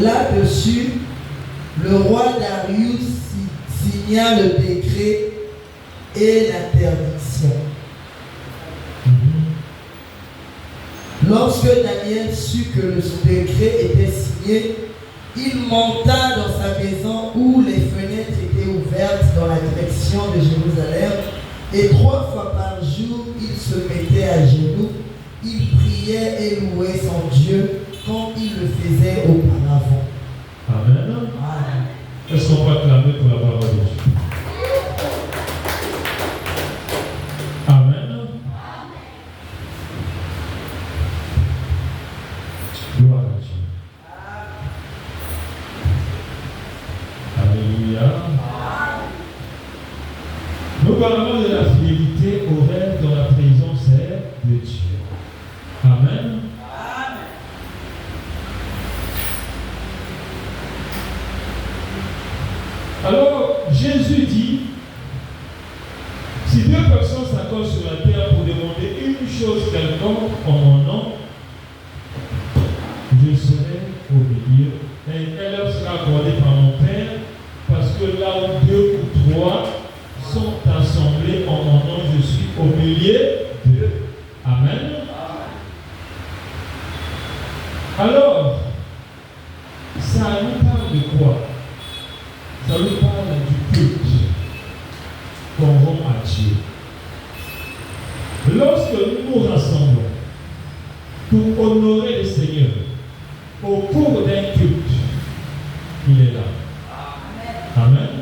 Là-dessus, le roi Darius signa le décret et l'interdiction. Lorsque Daniel sut que le décret était signé, il monta dans sa maison où les fenêtres étaient ouvertes dans la direction de Jérusalem, et 3 fois par jour il se mettait à genoux, il priait et louait son Dieu comme il le faisait auparavant. Amen. Amen. Est-ce qu'on peut acclamer pour la parole de Dieu? Amen. chose quelconque en mon nom, je serai au milieu. Et elle leur sera accordée par mon Père, parce que là où 2 ou 3 sont assemblés en mon nom, je suis au milieu d'eux. Amen. Alors, ça nous parle de quoi? Ça nous parle du culte qu'on rend à Dieu. Lorsque nous nous rassemblons pour honorer le Seigneur au cours d'un culte, il est là. Amen.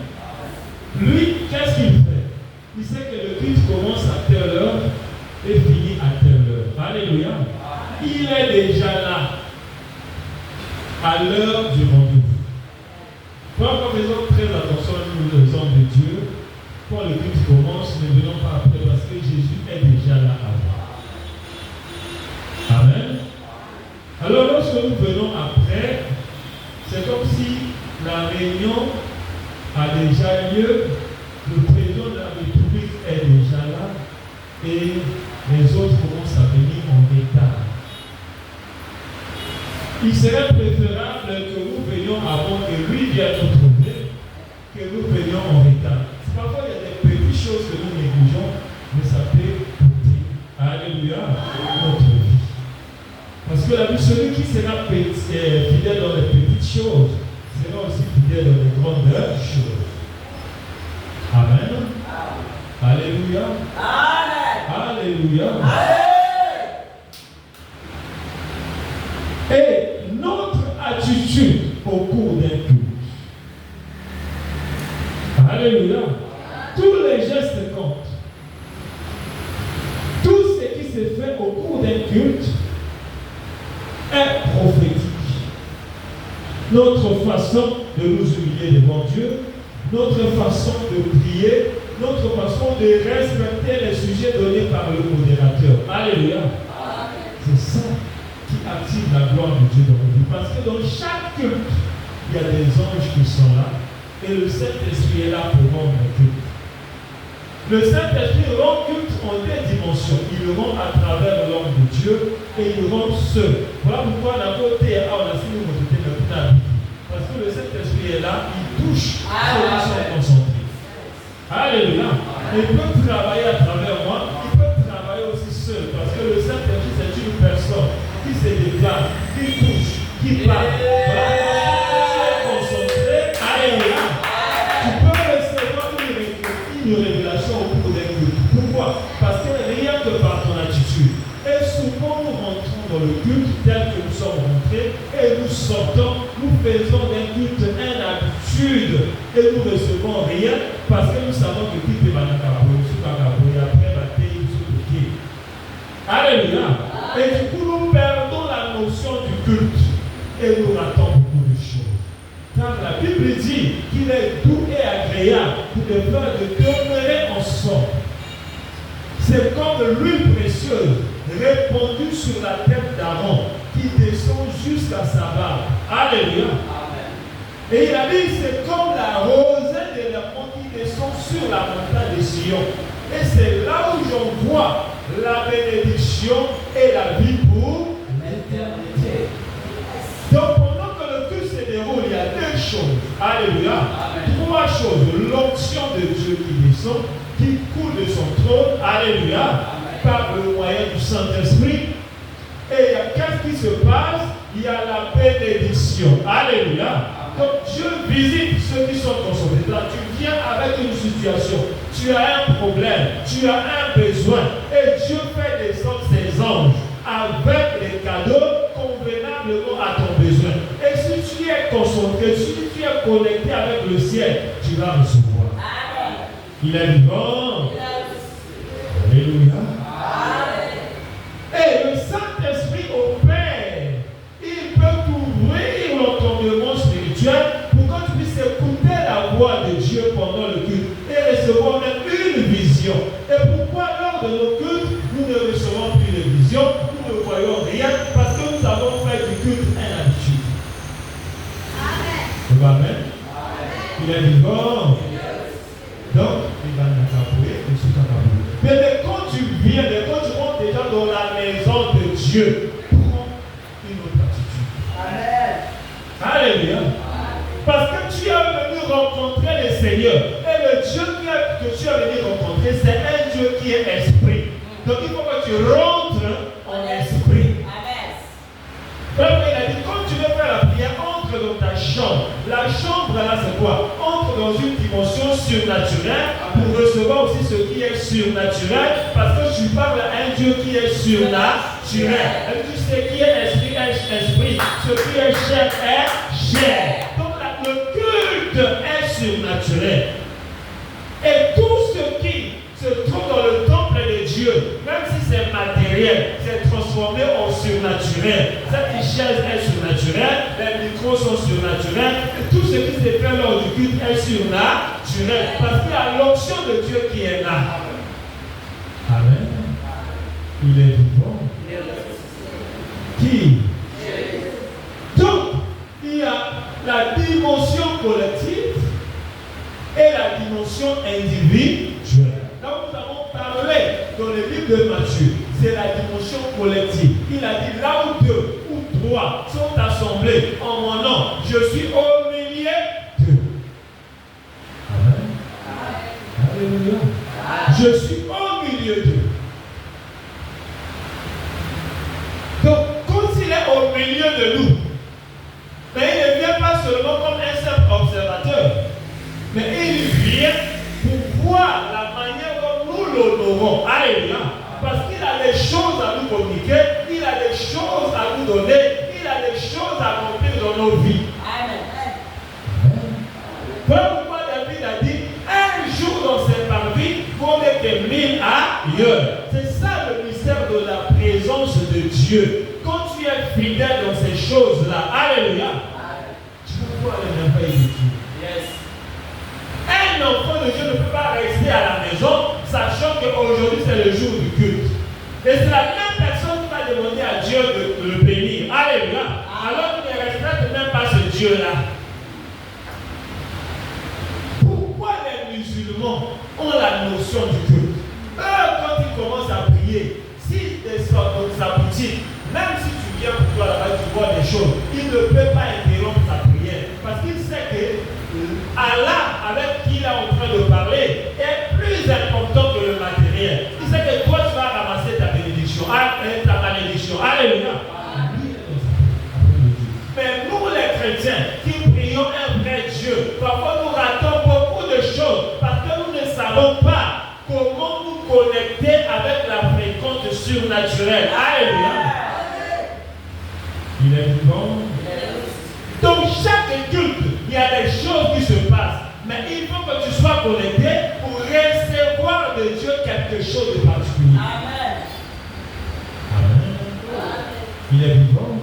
Lui, qu'est-ce qu'il fait? Il sait que le culte commence à telle heure et finit à telle heure. Alléluia. Il est déjà là à l'heure du rendez-vous. Quand nous faisons très attention à nous, les hommes de Dieu, quand le culte commence, ne venons pas après parce que Jésus est déjà là avant. Amen. Alors lorsque nous venons après, c'est comme si la réunion a déjà lieu, le président de la République est déjà là et les autres commencent à venir en retard. Il serait préférable que nous venions avant que lui vienne nous trouver, que nous venions en retard. Parfois, il y a des petites choses que nous négligeons, mais ça peut coûter. Alléluia, notre vie. Parce que la vie, celui qui sera fidèle dans les petites choses, sera aussi fidèle dans les grandes choses. Amen. Alléluia. Amen. Alléluia. Et notre attitude au cours d'un culte. Alléluia. Tous les gestes comptent. Tout ce qui se fait au cours d'un culte est prophétique. Notre façon de nous humilier devant Dieu, notre façon de prier, notre façon de respecter les sujets donnés par le modérateur. Alléluia. C'est ça qui active la gloire de Dieu dans nos vies. Parce que dans chaque culte, il y a des anges qui sont là et le Saint-Esprit est là pour rendre le culte. Le Saint-Esprit rend culte en deux dimensions. Il le rend à travers l'homme de Dieu et il le rend seul. Voilà pourquoi d'un côté, on a signé notre thérapie. Parce que le Saint-Esprit est là, il touche ceux qui sont concentrés. Alléluia. Il peut travailler à travers moi, il peut travailler aussi seul. Parce que le Saint-Esprit, c'est une personne qui se déclare, qui touche, qui parle. Voilà. Tu es concentré. Alléluia. Tu peux recevoir une révélation au cours d'un culte. Pourquoi? Parce que rien que par ton attitude. Et souvent nous rentrons dans le culte tel que nous sommes rentrés et nous sortons, nous faisons d'un culte une habitude et nous ne recevons rien parce que nous savons que culte est et après bataille nous. Alléluia. Et du coup nous perdons la notion du culte et nous ratons beaucoup de choses. Car la Bible dit qu'il est doux et agréable pour les frères de demeurer ensemble. C'est comme l'huile précieuse répandue sur la tête d'Aaron qui descend jusqu'à sa barbe. Alléluia. Amen. Et il a dit c'est comme la rosée de l'Hermon qui descend sur la montagne de Sion. Et c'est là où j'en vois la bénédiction et la vie pour l'éternité. Donc pendant que le culte se déroule, il y a deux choses. Alléluia. Amen. Trois choses. L'onction de Dieu qui descend, qui coule de son trône. Alléluia. Amen. Par le moyen du Saint-Esprit. Et qu'est-ce qui se passe? Il y a la bénédiction. Alléluia. Donc Dieu visite ceux qui sont consolés. Là, tu viens avec une situation. Tu as un problème. Tu as un besoin. Et Dieu fait descendre ses anges avec les cadeaux convenablement à ton besoin. Et si tu es concentré, si tu es connecté avec le ciel, tu vas recevoir. Amen. Il est vivant. Alléluia. Et le Saint-Esprit opère. Il peut t'ouvrir l'entendement spirituel pour que tu puisses écouter la voix de Dieu pendant le culte et recevoir même une vision. Et pourquoi lors de nos cultes, nous ne recevons plus de vision, nous ne voyons rien, parce que nous avons fait du culte une habitude. Amen. Amen. Il est vivant. Donc, il va nous accaparer, mais quand tu viens, quand tu rentres déjà dans dans la maison de Dieu, prends une autre attitude. Amen. Alléluia. Parce que tu es venu rencontrer le Seigneur. Et le Dieu que tu es venu rencontrer, c'est un Dieu qui est esprit. Donc il faut que tu rentres en esprit. Amen. Il a dit, quand tu veux faire la prière, entre dans ta chambre. La chambre là, c'est quoi? Entre dans une dimension surnaturelle pour recevoir aussi ce qui est surnaturel. Parce que tu parles à un Dieu qui est surnaturel. Et tu sais qui est esprit est esprit. Ce qui est chair est chair. Donc le culte est surnaturel. Et tout ce qui se trouve dans le temple de Dieu, même si c'est matériel, c'est transformé en surnaturel. Cette chaise est surnaturelle, les micros sont surnaturels, et tout ce qui se fait lors du culte est surnaturel. Parce qu'il y a l'onction de Dieu qui est là. Amen. Il est vivant. Qui? Donc, il y a la dimension collective et la dimension individuelle. Là où nous avons parlé dans le livre de Matthieu, c'est la dimension collective. Il a dit là où 2 ou 3 sont assemblés en mon nom, je suis au milieu d'eux. Amen. Alléluia. Je suis au milieu d'eux. Donc, quand il est au milieu de nous, mais il ne vient pas seulement comme un simple observateur, mais il vient pour voir la manière dont nous l'honorons. Alléluia. Parce qu'il a des choses à nous communiquer, il a des choses à nous donner, il a des choses à accomplir dans nos vies. Amen. Voilà pourquoi David a dit, un jour dans ses parvis, vaut mieux que 1000 ailleurs. C'est ça le mystère de la présence de Dieu. Quand tu es fidèle dans ces choses-là, alléluia, tu vas voir les merveilles de Dieu. Yes. Un enfant de Dieu ne peut pas rester à la maison, sachant qu'aujourd'hui c'est le jour du culte. Et c'est la même personne qui va demander à Dieu de le bénir. Alléluia. Alors qu'il ne respecte même pas ce Dieu-là. Pourquoi les musulmans ont la notion du culte? Eux, quand ils commencent à prier, s'ils descendent dans sa boutique, même si tu viens pour toi là-bas, tu vois des choses, il ne peut pas interrompre sa prière. Parce qu'il sait que Allah, avec qui il est en train de parler, est plus important que le matériel. Il sait que toi, tu vas ramasser ta bénédiction, ta malédiction. Alléluia. Mais nous, les chrétiens, qui prions un vrai Dieu, parfois nous ratons beaucoup de choses parce que nous ne savons pas comment nous connecter avec la fréquence surnaturelle. Alléluia. Il est vivant. Donc chaque culte, il y a des choses qui se passent. Mais il faut que tu sois connecté pour recevoir de Dieu quelque chose de particulier. Amen. Amen. Il est vivant.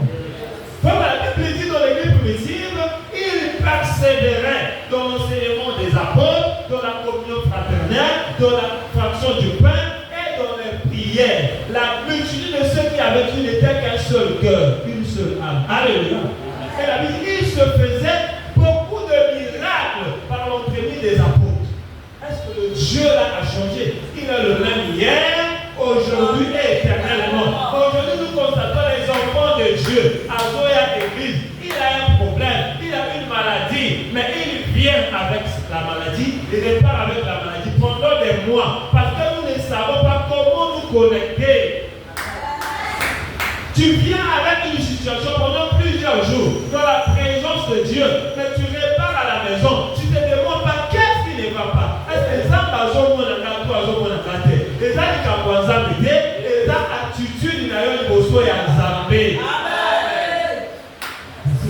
Comme la Bible dit dans l'église primitive, il persévérait dans l'enseignement des apôtres, dans la communion fraternelle, dans la fraction du pain et dans les prières. La multitude de ceux qui avaient qui n'était qu'un seul cœur, une seule âme. Alléluia. Et la Bible dit, il se faisait beaucoup de miracles par l'entremise des apôtres. Est-ce que le Dieu là a changé? Il est le même hier, aujourd'hui et éternellement. Aujourd'hui, nous constatons les enfants de Dieu à Zoya Église. Il a un problème, il a une maladie, mais il vient avec la maladie, il repart avec la maladie pendant des mois. Parce que nous ne savons pas comment nous connecter. Tu viens avec une situation pendant plusieurs jours dans la présence de Dieu, mais tu repars à la maison. Tu ne te demandes pas qu'est-ce qui ne va pas. Est-ce que ça va les attitudes de Amen.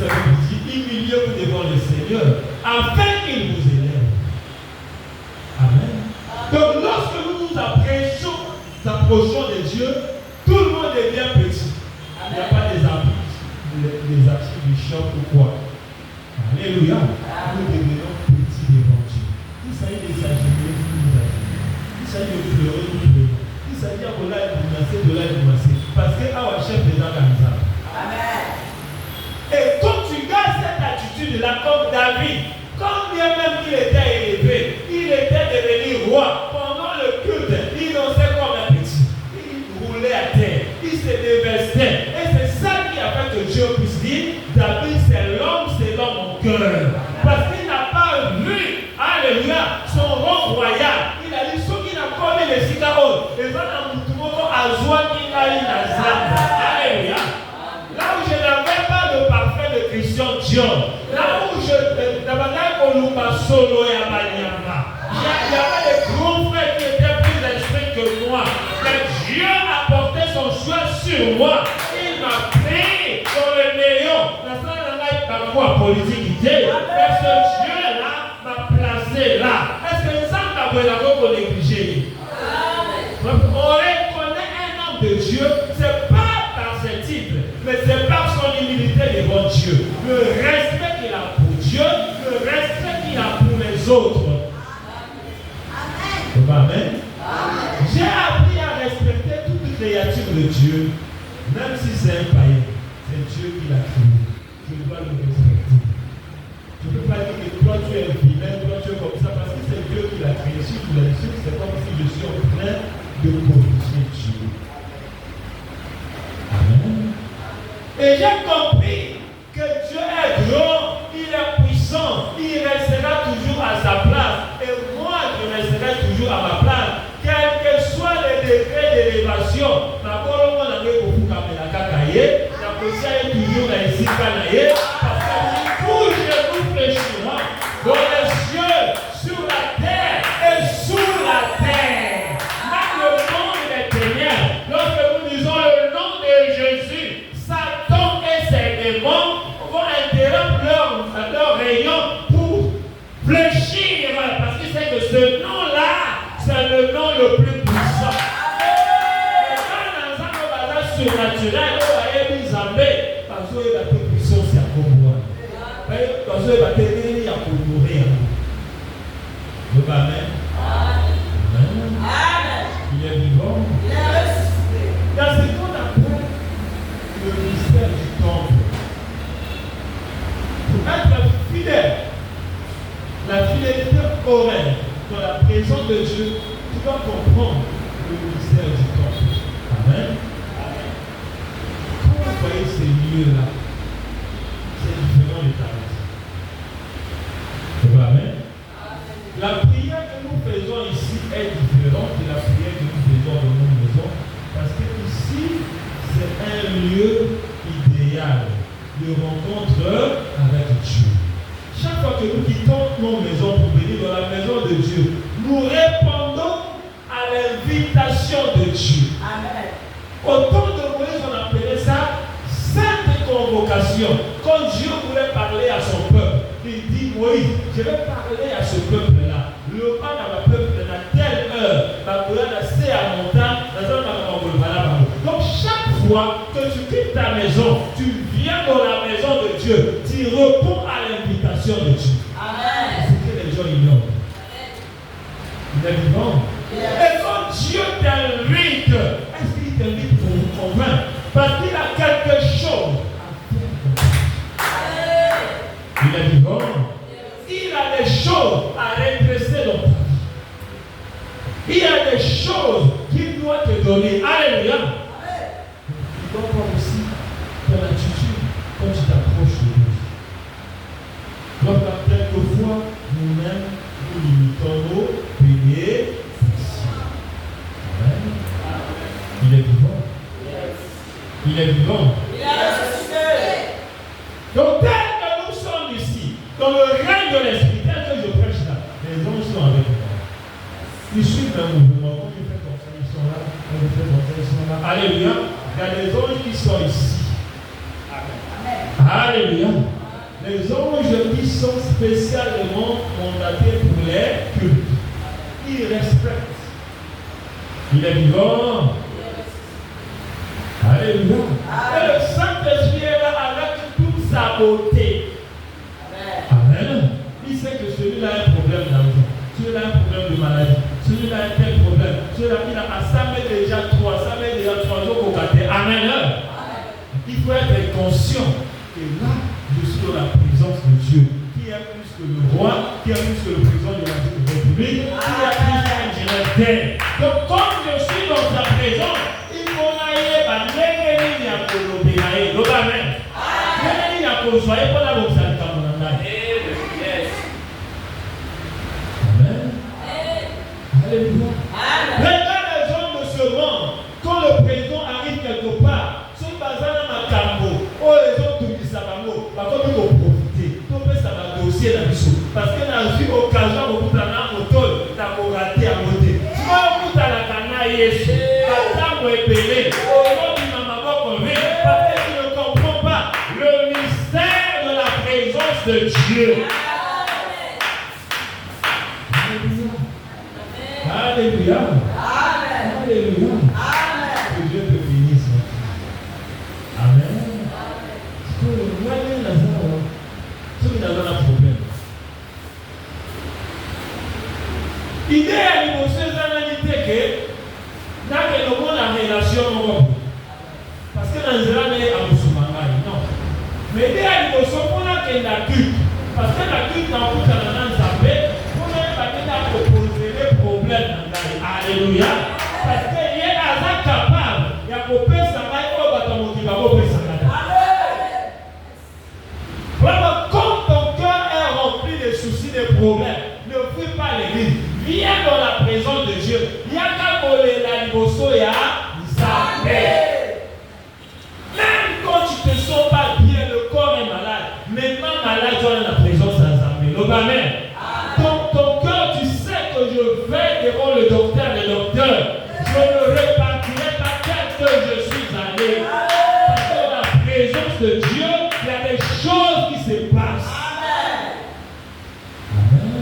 La Bible dit, humiliez-vous devant le Seigneur afin qu'il vous élève. Amen. Donc lorsque nous nous approchons de Dieu, tout le monde devient petit. Il n'y a pas des actions du choc ou quoi. Alléluia. Nous devenons petits devant Dieu. Il s'agit d'exagérer, il s'agit de pleurer, il s'agit de menacer, parce que our chef est dans la maison. Amen. Et quand tu gardes cette attitude-là comme David, quand bien même qu'il était élevé, il était devenu roi. Pendant le culte, il dansait comme un petit. Il roulait à terre. Alléluia. Là où je n'avais pas le parfum de Christian Dior, là où je solo et Abanyama, il y avait des grands frères qui étaient plus instruits que moi. Mais Dieu a porté son choix sur moi. Il m'a pris dans le néant. La salle n'a pas parfois politique. Mais ce Dieu-là m'a placé là. Est-ce que ça n'a pas été négligé? On reconnaît un homme de Dieu, ce n'est pas par ses titres, mais c'est par son humilité devant Dieu. Le respect qu'il a pour Dieu, le respect qu'il a pour les autres. Amen. J'ai appris à respecter toute créature de Dieu, même si c'est un païen. C'est Dieu qui l'a créé. Je dois le respecter. Je ne peux pas dire que toi tu es vilain, toi tu es comme ça, parce que c'est Dieu qui l'a créé. Si tu l'as dit, c'est comme si je suis en train de corriger Dieu. Amen. Et j'ai compris que Dieu est grand, il est puissant, il restera toujours à sa place. Et moi, je resterai toujours à ma place. Quels que soient les degrés d'élévation, ma colombe n'a pas beaucoup de cacaille, la position est toujours ici, parce que où je vous fléchira dans les cieux, sur la terre et sous la terre. Dans le monde des ténèbres, lorsque nous disons le nom de Jésus, Satan et ses démons vont interrompre leur rayon pour fléchir, parce que c'est que ce nom-là, c'est le nom le plus puissant. Mais quand dans un bazar surnaturel, on va y aller, parce que la plus puissance, c'est à comprendre. Parce que la télé, il y a pour mourir. Amen. Amen. Il est vivant. Dans ce qu'on appelle le mystère du temple, pour être fidèle, la fidélité correcte dans la présence de Dieu, tu dois comprendre le mystère du temple. Amen. Quand vous voyez ces lieux-là, c'est différent de ta maison. Amen. La prière que nous faisons ici est différente de la prière que nous faisons dans nos maisons, parce que ici, c'est un lieu idéal de rencontre avec Dieu. Chaque fois que nous quittons nos maisons pour venir dans la maison de Dieu, nous répondons à l'invitation de Dieu. Amen. Au temps de Moïse, on appelait ça sainte convocation. Quand Dieu voulait parler à son peuple, il dit Moïse, je vais parler à ce peuple-là. Le pas dans ma peuple, à telle heure, ma colère c'est à montagne, donc chaque fois que tu quittes ta maison, tu viens dans la maison de Dieu, tu réponds à l'invitation de Dieu. Amen. C'est ce que les gens ignorent. Il est vivant. Et quand Dieu t'invite, est-ce qu'il t'invite pour vous convaincre? Parce qu'il a quelque chose à faire. Il est vivant. Il a des choses à redresser dans ta vie. Il y a des choses qu'il doit te donner. Alléluia. Il doit voir aussi ton attitude quand tu t'approches de lui. Donc, quelquefois, nous-mêmes, nous limitons nos bénédictions. Amen. Il est vivant. Il est vivant. Il est ressuscité. Donc, tel que nous sommes ici, dans le règne de l'esprit, tel que je prêche là, les hommes sont avec moi. Ils suivent un mouvement. Quand je fais comme ça, ils sont là. Quand je fais comme ça, ils sont là. Alléluia. Il y a des anges qui sont ici. Amen. Alléluia. Les anges qui sont spécialement mandatés pour les cultes. Ils respectent. Il est vivant. Alléluia. Et le Saint-Esprit est là avec toute sa beauté. Amen. Il sait que celui-là a un problème d'argent, celui-là a un problème de maladie, celui-là a un tel problème, celui-là il a ça met déjà 3 jours au gâté. Amen. Il faut être conscient que là, je suis dans la présence de Dieu, qui est plus que le roi, qui est plus que le président de la République, qui est plus qu'un directeur. Donc, comme je suis dans sa présence, il faut aller à l'ennemi à Colobéaé. Donc, amen. L'ennemi à Colobéaé, pour la Amen. Alléluia. Regarde les hommes de ce monde. Quand le président arrive quelque part, si on passe dans ma cambo, oh les autres qui savent, bah comme ils vont profiter, tout peut ça va dossier dans le sous. Parce que dans une occasion, on peut prendre un moto, t'as pour rater à monter. Si on peut à la canaille, la table est pelée, au nom du maman convaincu, parce que tu ne comprends pas le mystère de la présence de Dieu. Alléluia. Alléluia. Que Dieu te bénisse. Amen. Ceux qui n'ont pas de problème. L'idée à l'émotion, c'est que dans le monde, la relation, parce que dans le monde, il y a un non. Mais l'idée à l'émotion, on a qu'il y a la culte. Parce que la culte, dans le monde, on a proposer des problèmes. Alléluia. Parce qu'il y a un capable. Il y a un peu de travail au bâtiment qui va au peu de vraiment, quand ton cœur est rempli de soucis, de problèmes, ne fuis pas l'église. Viens dans la présence de Dieu. Il y a qu'à voler la liboso, il y a même quand tu ne te sens pas bien, le corps est malade. Maintenant, malade, tu es dans la présence de Zambé. Amen. Dans ton cœur, tu sais que je vais devant le docteur. Je ne repartirai pas tel que je suis allé. Parce que dans la présence de Dieu, il y a des choses qui se passent. Amen.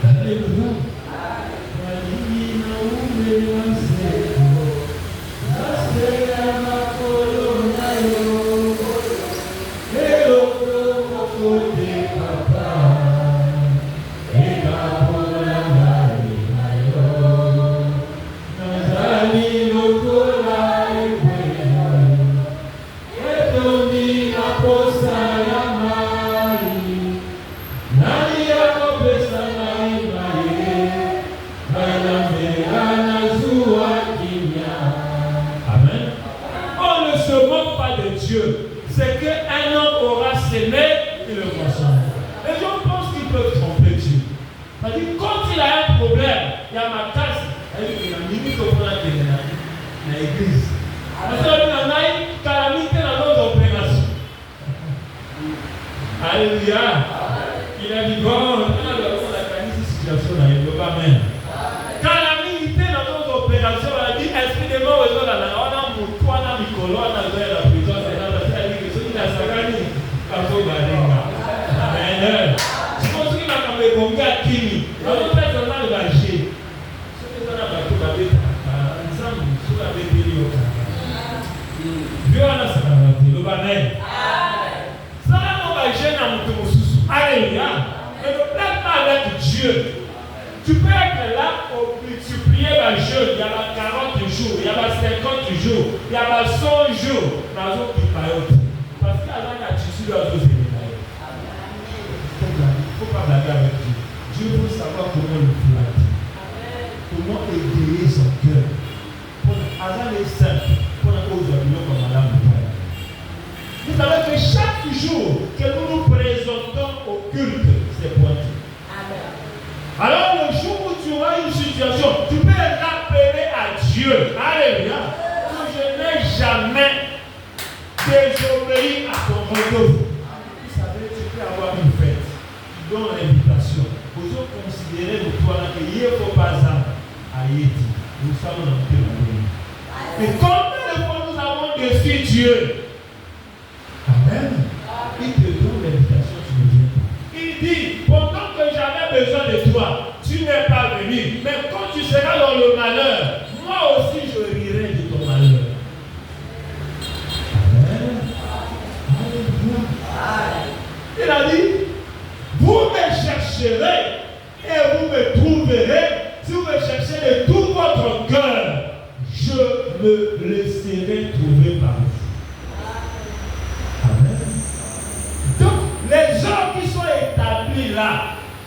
Alléluia. C'est qu'un homme aura semé et le moissonner. Les gens pensent qu'ils peuvent tromper Dieu. C'est-à-dire, quand il a un problème, il y a ma casse, il y a une limite au point de l'église. Parce qu'il y a une calamité dans notre opération. Alléluia. Il a dit, bon, on a gagné cette situation là, il ne veut pas même. Calamité dans notre opération, on a dit, esprit de mort, on a mon toit, on a mis colonne, on a la prison, Amen. Je pense qu'il m'a fait un gars qui alors peut-être on va agir. Ce que on a battu ensemble sur la vidéo. Dieu a la saluté, le banel. Ça on va agir dans notre sous. Alléluia. Mais ne plaît pas avec Dieu. Tu peux être là pour multiplier la jeûne. Il y a 40 jours, il y a 50 jours, il y a 100 jours. Dans un petit paillote. Parce qu'avant la tissu de la société. Il ne faut pas blaguer avec Dieu. Dieu veut savoir comment le flatter. Comment égayer son cœur. Avant les simples, pour la cause de l'union comme Madame le Père. Vous savez que chaque jour que nous nous présentons au culte, c'est pointu. Alors le jour où tu auras une situation, tu peux rappeler à Dieu. Alléluia. Que je n'ai jamais désobéi à ton rendez-vous. Vous savez, tu peux avoir une fête. Dans l'invitation, vous avez considéré le toi qu'il n'y a pas à Yéti. Nous sommes dans le monde. Et combien de fois nous avons déçu Dieu? Amen. Il te donne l'invitation, tu ne viens pas. Il dit, pendant que j'avais besoin de toi, tu n'es pas venu. Mais quand tu seras dans le malheur, moi aussi je rirai de ton malheur. Amen. Il a dit, vous me chercherez et vous me trouverez si vous me cherchez de tout votre cœur. Je me laisserai trouver par vous. Amen. Donc, les gens qui sont établis là,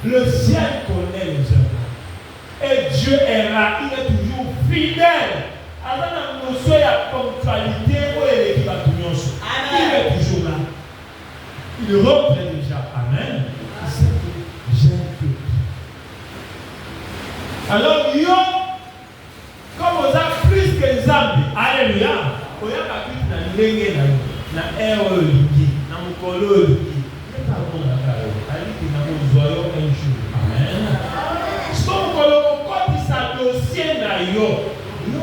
le ciel connaît les hommes. Et Dieu est là, il est toujours fidèle. Alors, dans nos soins, la ponctualité, il est toujours là. Il rentre déjà. Amen. Il sait que j'ai un culte. Alors, yo, comme on a plus que Zambie. Alléluia. ndenge na yo na air olingi na mokolo olingi eta amonaka yo aliki na kozwa yo un jour. Amen. So mokolo okotisa dossier na yo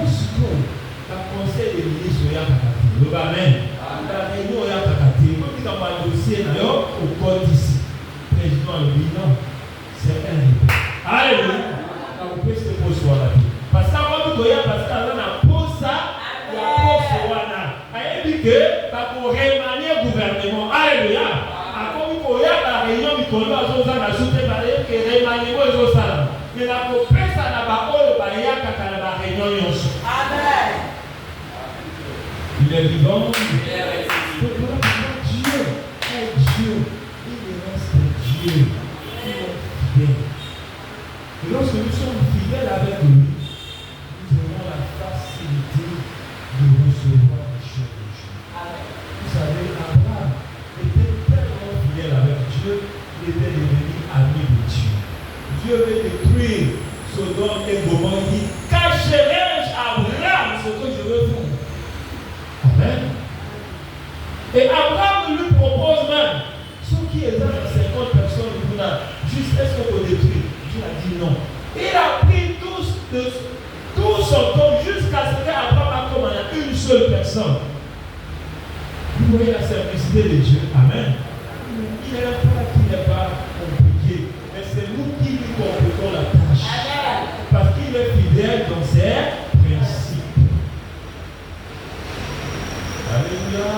sikoyo baconseil de ministre oyakaka te loba amen. Réunion oyakaka te kotika badossier na yo okotisi président alobi non c'est un répète. Alléluia. nakopesa poso wana te parce que akomi koya parce que aza na posa ya poso wana ayebi ke bakoremanie gouvernement. Alléluia. akomi koya na réunion mikolo azoza na su te bayeke remaniement ezosala me nakopesa na baoyo bayakaka na baréunion nyonso. Amen. Il est vivant. Dieu est Dieu. Il reste Dieu. Il est fidèle. Et lorsque nous sommes fidèles avec lui, nous aurons la facilité de recevoir les choses de Dieu. Vous savez, Abraham était tellement fidèle avec Dieu, il était devenu ami de Dieu. Dieu veut détruire Sodome et Gomorrhe. Il dit, cacherai-je à Abraham ce que je veux faire? Amen. Et Abraham lui propose même, ceux qui étaient dans 50 personnes, juste est-ce qu'on peut détruire? Dieu a dit non. Il a pris tout son temps jusqu'à ce qu'Abraham a commandé une seule personne. Vous voyez la simplicité de Dieu. Amen. Il n'est pas compliqué, mais c'est nous qui lui compliquons la tâche. Parce qu'il est fidèle dans ses principes. Alléluia.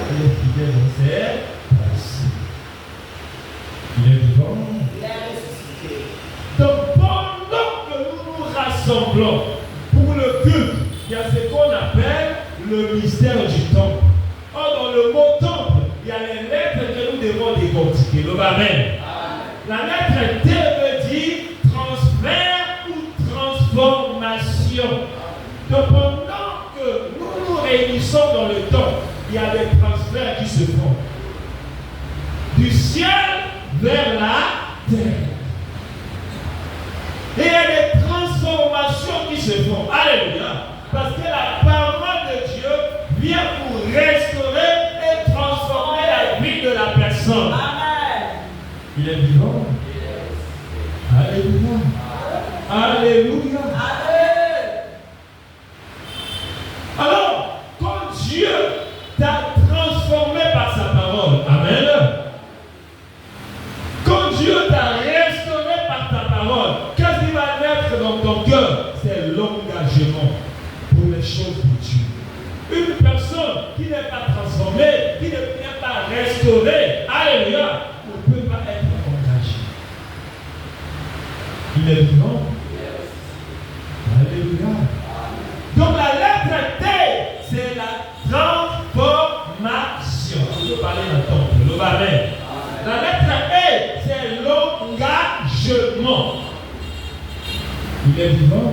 Il est fidèle dans ses principes. Il est vivant. Il est ressuscité. Donc pendant que nous nous rassemblons pour le culte, il y a ce qu'on appelle le mystère du temple. Or dans le mot temple, il y a les lettres que nous devons décortiquer. Le amen. La lettre T veut dire transfert ou transformation. Donc pendant que nous nous réunissons dans le temple, il y a des transferts qui se font. Du ciel vers la terre. Et il y a des transformations qui se font. Alléluia. Parce que la parole de Dieu vient pour restaurer et transformer la vie de la personne. Amen. Il est vivant. Alléluia. Alléluia. Amen. Alors, quand Dieu t'a transformé par sa parole, amen. Quand Dieu t'a restauré par ta parole, qu'est-ce qui va naître dans ton cœur? C'est l'engagement pour les choses de Dieu. Une personne qui n'est pas transformée, qui n'est pas restaurée, alléluia, ne peut pas être engagée. Il est vivant. Alléluia. Donc la lettre T, c'est la transformation. Je veux parler d'un temple, le barème. La lettre E, c'est l'engagement. Il est vivant.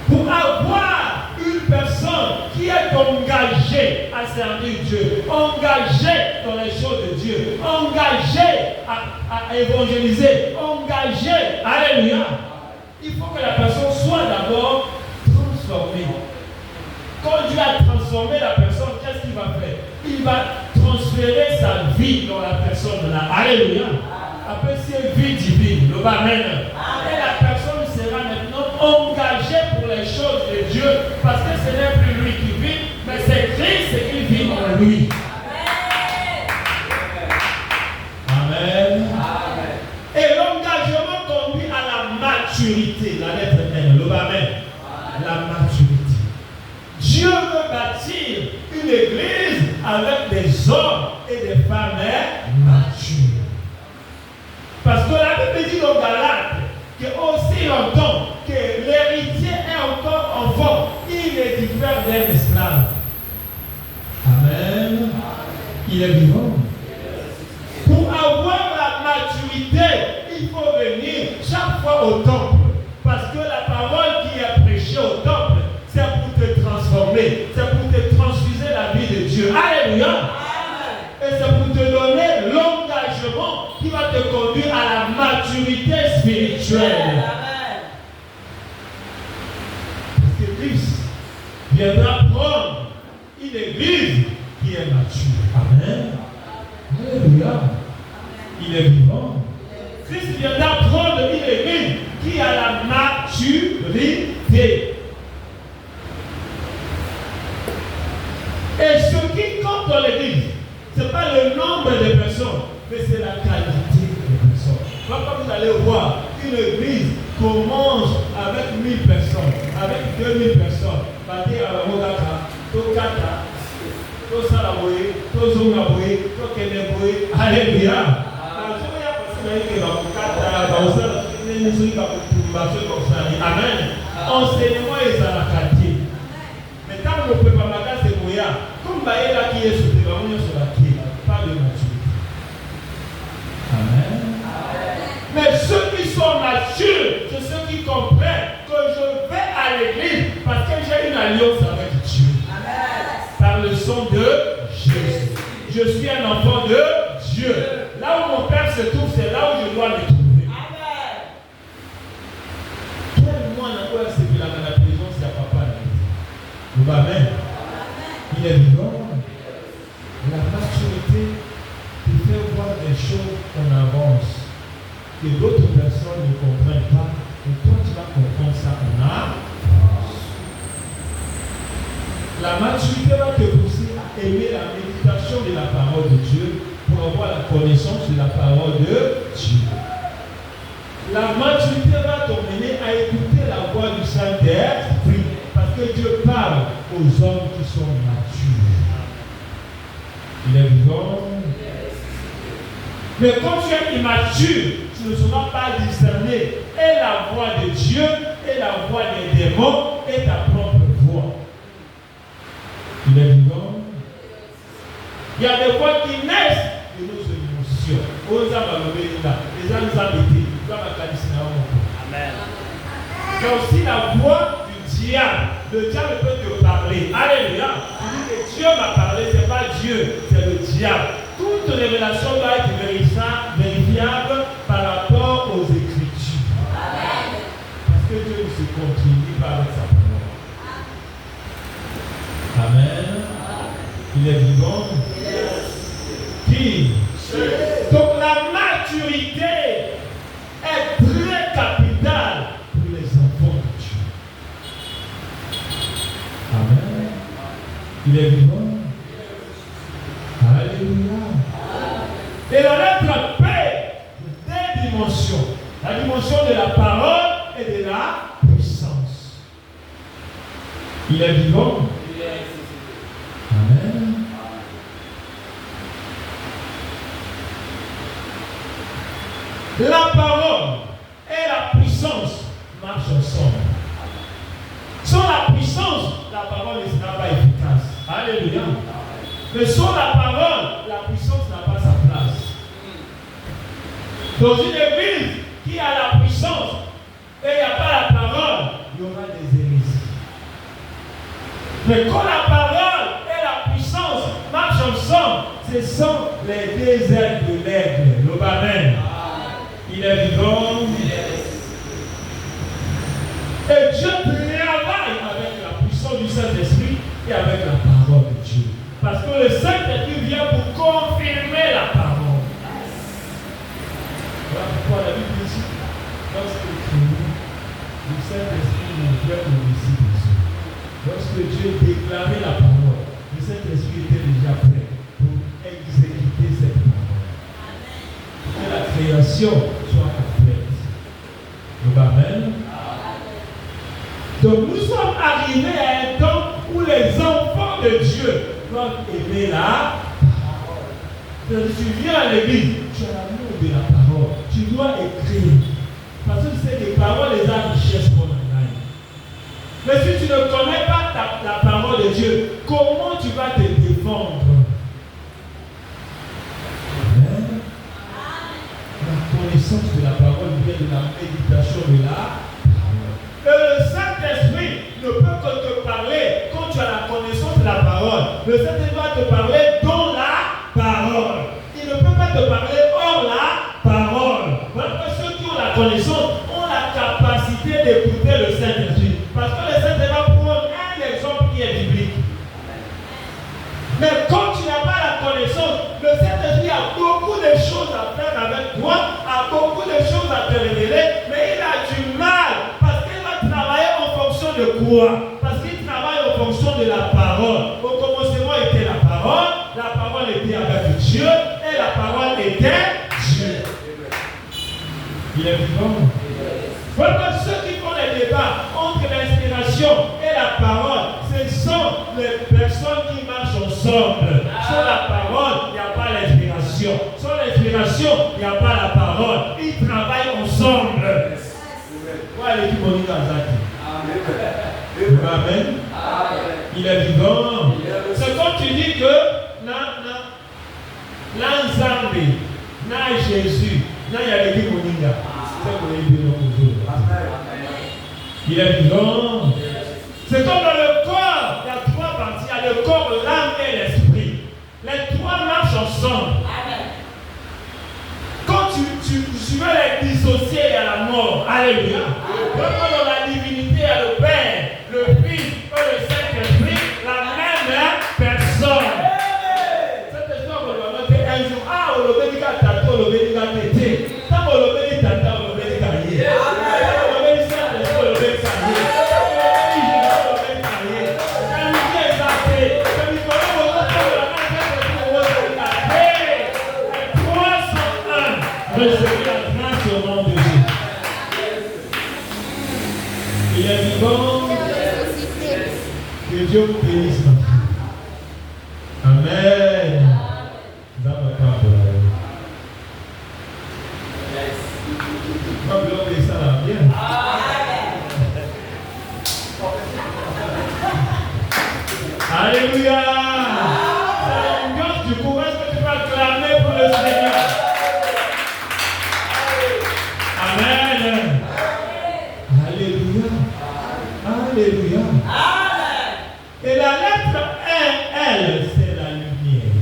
Pour avoir une personne qui est engagée à servir Dieu, engagée dans les choses de Dieu, engagée à évangéliser, engagée, alléluia, il faut que la personne soit d'abord transformée. Quand Dieu a transformé la personne, qu'est-ce qu'il va faire? Il va transférer sa vie dans la personne là. Alléluia. Après, c'est vie divine. Le amen. Et la personne sera maintenant engagée pour les choses de Dieu. Parce que ce n'est plus lui qui vit, mais c'est Christ qui vit en lui. Amen. Amen. Et l'engagement conduit à la maturité. La lettre N. Le amen. La maturité. Dieu veut bâtir une église avec des hommes et des femmes matures. Parce que la Bible dit dans Galates que aussi longtemps que l'héritier est encore enfant, il est diffère d'un esclave. Amen. Il est vivant. Pour avoir la maturité, il faut venir chaque fois au temple. Parce que la parole qui est prêchée au temple, c'est pour te transformer, c'est pour te transfuser la vie de Dieu. Alléluia. Et c'est pour te donner l'engagement qui va te conduire à la maturité spirituelle. Parce que Christ viendra prendre une église qui est mature. Amen. Alléluia. Il est vivant. Christ viendra prendre une église qui a la maturité. Et ce qui compte dans l'église, ce n'est pas le nombre de personnes, mais c'est la qualité des personnes. Quand vous allez voir une église commence avec 1000 personnes, avec 2000 personnes, alléluia. Amen. Enseignement est à la qualité. Mais quand on ne peut pas marquer ces moyens, comme Baïla qui est sur la quai, pas de maturité. Amen. Mais ceux qui sont matures, c'est ceux qui comprennent que je vais à l'église parce que j'ai une alliance avec Dieu. Amen. Par le sang de Jésus. Je suis un enfant de Dieu. Là où mon Père se trouve, c'est là où je dois me trouver. Amen. Quel mois n'a pas c'est que la présence, il n'y a papa. Amen. Il est vivant. La maturité te fait voir des choses en avance que d'autres personnes ne comprennent pas. Et toi, tu vas comprendre ça en avance. La maturité va te pousser à aimer la méditation de la parole de Dieu pour avoir la connaissance de la parole de Dieu. La maturité va t'emmener à écouter la voix du Saint-Esprit parce que Dieu parle aux hommes qui sont matures. Il est vivant. Mais quand tu es immature, tu ne sauras pas discerner et la voix de Dieu et la voix des démons et ta propre voix. Il est vivant. Il y a des voix qui naissent de nos émotions. Les gens nous ont été. Amen. Il y a aussi la voix du diable. Le diable peut te parler. Alléluia. Tu dis que Dieu m'a parlé, ce n'est pas Dieu, c'est le diable. Toute révélation doit être vérifiable par rapport aux Écritures. Amen. Parce que Dieu se continue par sa parole. Amen. Il est vivant. Qui? Donc la maturité est très capitale pour les enfants de Dieu. Amen. Il est vivant. Alléluia. Et la lettre P, deux dimensions. La dimension de la parole et de la puissance. Il est vivant. Amen. La parole et la puissance marchent ensemble. Sans la puissance, la parole ne sera pas efficace. Alléluia. Mais sans la parole, la puissance n'a pas sa place. Dans une église qui a la puissance et il n'y a pas la parole, il y aura des hérésies. Mais quand la parole et la puissance marchent ensemble, ce sont les deux ailes de l'aigle. Amen. Il est vivant. Et Dieu travaille avec la puissance du Saint-Esprit et avec la parole de Dieu. Parce que le Saint-Esprit vient pour confirmer la parole. Voilà pourquoi la Bible dit, lorsque le Saint-Esprit nous fait au disciples, lorsque Dieu déclarait la parole, le Saint-Esprit était déjà prêt pour exécuter cette parole. Pour que la création soit complète. Amen. Donc nous sommes arrivés à un temps où les enfants de Dieu doivent aimer la parole. Donc tu viens à l'église, tu as l'amour de la parole. Tu dois écrire. Parce que tu sais que les paroles, les âmes richesse qu'on en a. Mais si tu ne connais pas la parole de Dieu, comment tu vas te défendre? Amen. La connaissance de la parole vient de la méditation de la parole. Le Saint-Esprit ne peut que te parler quand tu as la connaissance de la parole. Le Saint-Esprit va te parler dans la parole. Il ne peut pas te parler hors la parole. Voilà que ceux qui ont la connaissance ont la capacité d'écouter le Saint-Esprit. Parce que le Saint-Esprit va prendre un exemple qui est biblique. à faire avec toi, a beaucoup de choses à te révéler, mais il a du mal parce qu'il va travailler en fonction de quoi? Parce qu'il travaille en fonction de la parole. Au commencement était la parole était avec Dieu et la parole était Dieu. Il est vivant. Voilà ceux qui font les débats entre l'inspiration et la parole, ce sont les personnes qui marchent ensemble. Sur la parole, il n'y a pas l'inspiration. Sur l'inspiration, il n'y a pas la parole. Ils travaillent ensemble. Voilà l'équipe Monica Zaki. Amen. Il est vivant. C'est quand tu dis que l'ensemble, na Jésus, na y a l'équipe Monica. Il est vivant. C'est comme dans le corps, il y a trois parties. Il y a le corps, l'âme et l'esprit. Les trois marchent ensemble. Quand tu veux les dissocier, il y a la mort. Alléluia. Quand dans la divinité, il y a le Père, le Fils et le Saint-Esprit, la même personne. Cette histoire, on va noter un jour. Ah, on le bénit à tato, on le bénit à tété. Tant on le bénit à tata, on le bénit à yé. On le bénit à tété, on le bénit à yé. Recevez la grâce au nom de Jésus. Il est vivant. Que Dieu vous bénisse. Amen. Dans le camp de la vie. Comme l'homme est ça là, bien. Alléluia. C'est une grâce du courage que tu vas clamer pour le Seigneur. Amen. Alléluia. Alléluia. Et la lettre L, c'est la lumière.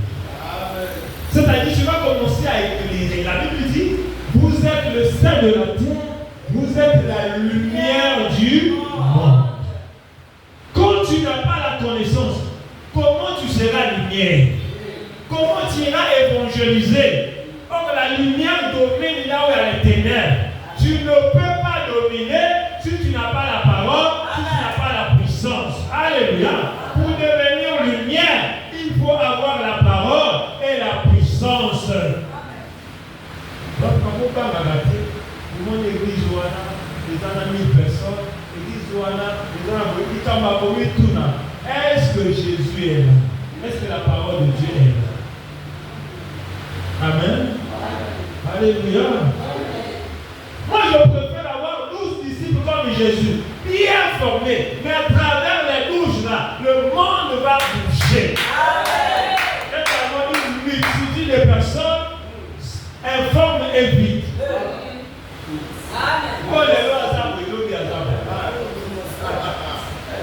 C'est-à-dire, je vais commencer à éclairer. La Bible dit, vous êtes le sel de la terre, vous êtes la lumière du monde. Quand tu n'as pas la connaissance, comment tu seras lumière? Comment tu iras évangéliser? Or, la lumière domine là où il y a les ténèbres. Tu ne peux pas dominer si tu n'as pas la parole, si tu n'as pas la puissance. Alléluia. Pour devenir lumière, il faut avoir la parole et la puissance. Donc, quand on parle à la tête, tout le monde église Joana, les gens ont 1000 personnes, l'église Joana, les gens ont dit comme à tout là. Est-ce que Jésus est là? Est-ce que la parole de Dieu est là? Amen. Alléluia. Moi, je préfère avoir 12 disciples comme Jésus, bien formés, mais à travers les 12 là, le monde va bouger. Quand on multiplie les personnes, informe et vite.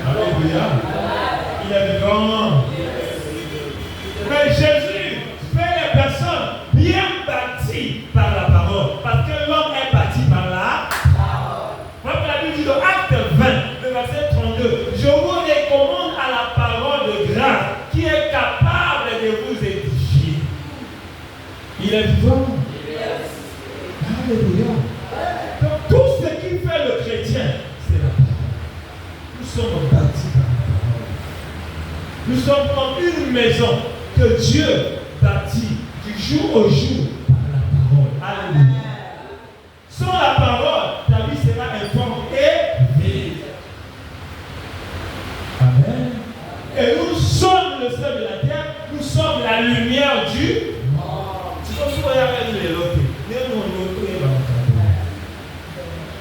Alléluia. Il est vivant. Mais Jésus fait les personnes bien bâties par la parole. Parce que l'homme est bâti par la parole. Voilà la Bible dit dans Acte 20, le verset 32. Je vous recommande à la parole de grâce qui est capable de vous édifier. Il est vivant. Alléluia. Donc tout ce qui fait le chrétien, c'est la parole. Nous sommes bâtis par la parole. Nous sommes comme une maison que Dieu bâtit du jour au jour par la parole. Alléluia. Sans la parole, ta vie sera informe et vide. Amen. Et nous sommes le sel de la terre, nous sommes la lumière du monde. C'est comme si on avait dit les lotés.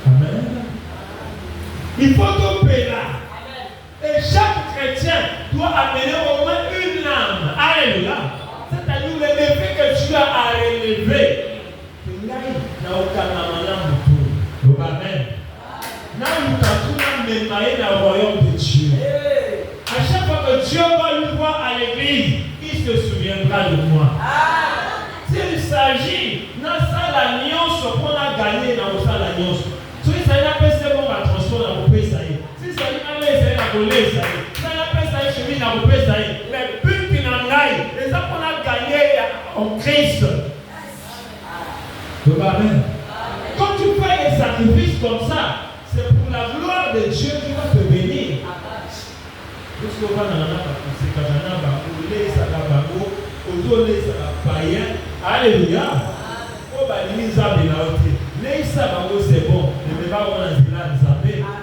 Amen. Il faut tout payer là. Et chaque chrétien doit amener au moins une âme. Alléluia. C'est-à-dire le défi que tu as à relever. Amen. Dans le royaume de Dieu. À chaque fois que Dieu va lui voir à l'église, il se souviendra de moi. S'il s'agit de l'alliance qu'on a gagné dans l'alliance, si ça n'a pas été bon à transformer dans le pays, si ça n'a pas été dans le pays, ça n'a pas été dans le pays, mais but qui n'en aille, les gens qu'on a gagné en Christ. Amen. Quand tu fais des sacrifices comme ça, c'est pour la gloire de Dieu qui va te bénir. Alléluia. C'est bon.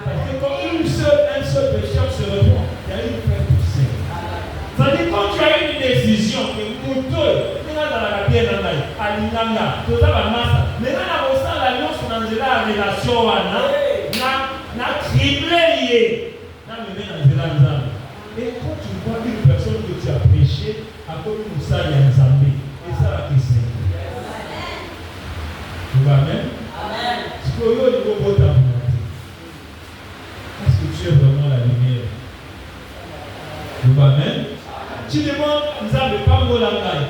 Parce que quand un seul pécheur se répond, il y a une fin pour ça. C'est-à-dire quand tu as une décision, que et quand tu vois une personne que tu as prêché, à cause de ça, il y a un Zambé. Et ça va te servir. Tu vois, Amen? Est-ce que tu es vraiment la lumière? Tu vois, Amen? Tu demandes, Nzambe, pas molangai.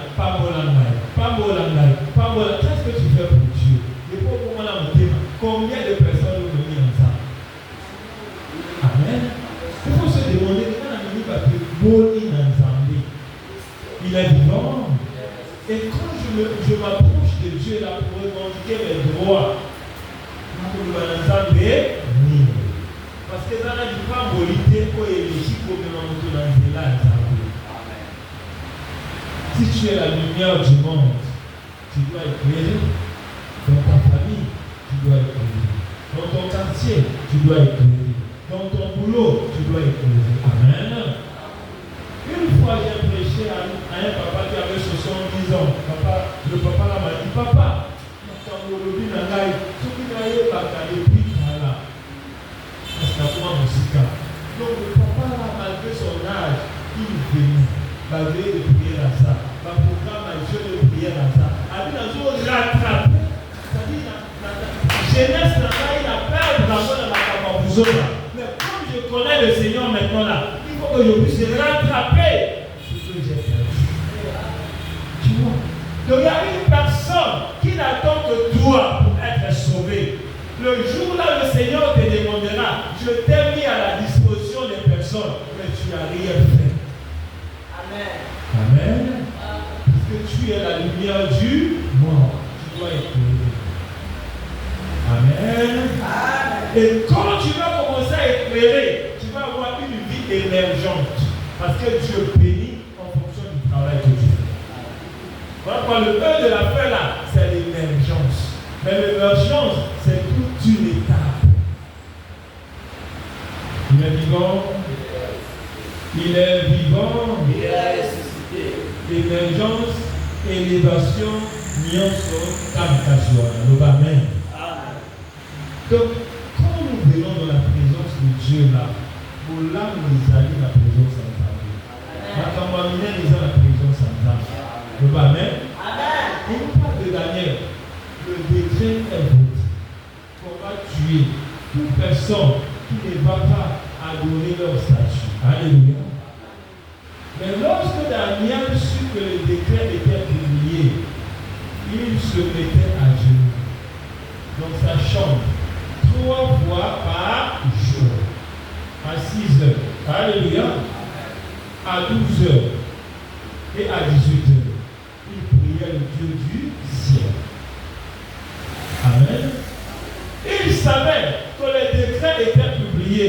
Qu'est-ce que tu fais pour Dieu? Combien de personnes ont donné ensemble? Amen. Il faut se demander, il est vivant. Et quand je m'approche de Dieu là pour revendiquer mes droits, parce que ça n'a pas volité pour éléger comme un. Si tu es la lumière du monde, tu dois éclairer. Dans ta famille, tu dois éclairer. Dans ton quartier, tu dois éclairer. Dans ton boulot, tu dois éclairer. Amen. Une fois, j'ai prêché à un papa qui avait 70 ans. Le papa là m'a dit, papa, quand vous le dites, tout le monde est là. Donc le papa là, malgré son âge, il est venu. Malgré de prier à ça. Ma programme a joué de prier à ça. Avec un jour rattrapé. C'est-à-dire, la jeunesse n'a pas eu la peur de la bonne à la campagne. Mais comme je connais le Seigneur maintenant là, il faut que je puisse rattraper ce que j'ai perdu. Tu vois? Donc il y a une personne qui n'attend que toi pour être sauvé. Le jour là, le Seigneur te demandera, je t'ai mis à la disposition des personnes, mais tu n'as rien fait. Amen. Parce que tu es la lumière du monde. Tu dois éclairer. Amen. Et quand tu vas commencer à éclairer, tu vas avoir une vie émergente. Parce que Dieu bénit en fonction du travail que tu fais. Voilà quoi, le but de la fin là, c'est l'émergence. Mais l'émergence, c'est toute une étape. Il est vivant. Il est vivant. Il est ressuscité. Émergence, élévation, nyonso, kamikashua. Amen. Donc, quand nous venons dans la présence de Dieu là, pour là nous allons la présence de Dieu. Quand on les gens la présence de Dieu. Amen. Et on parle de Daniel. Le décret est voté. On va tuer toute personne qui ne va pas adorer leur statut. Alléluia. Mais lorsque Daniel sut que le décret était publié, il se mettait à genoux dans sa chambre 3 fois par jour, à 6 heures, alléluia, à 12 heures et à 18 heures. Il priait le Dieu du ciel. Amen. Il savait que le décret était publié.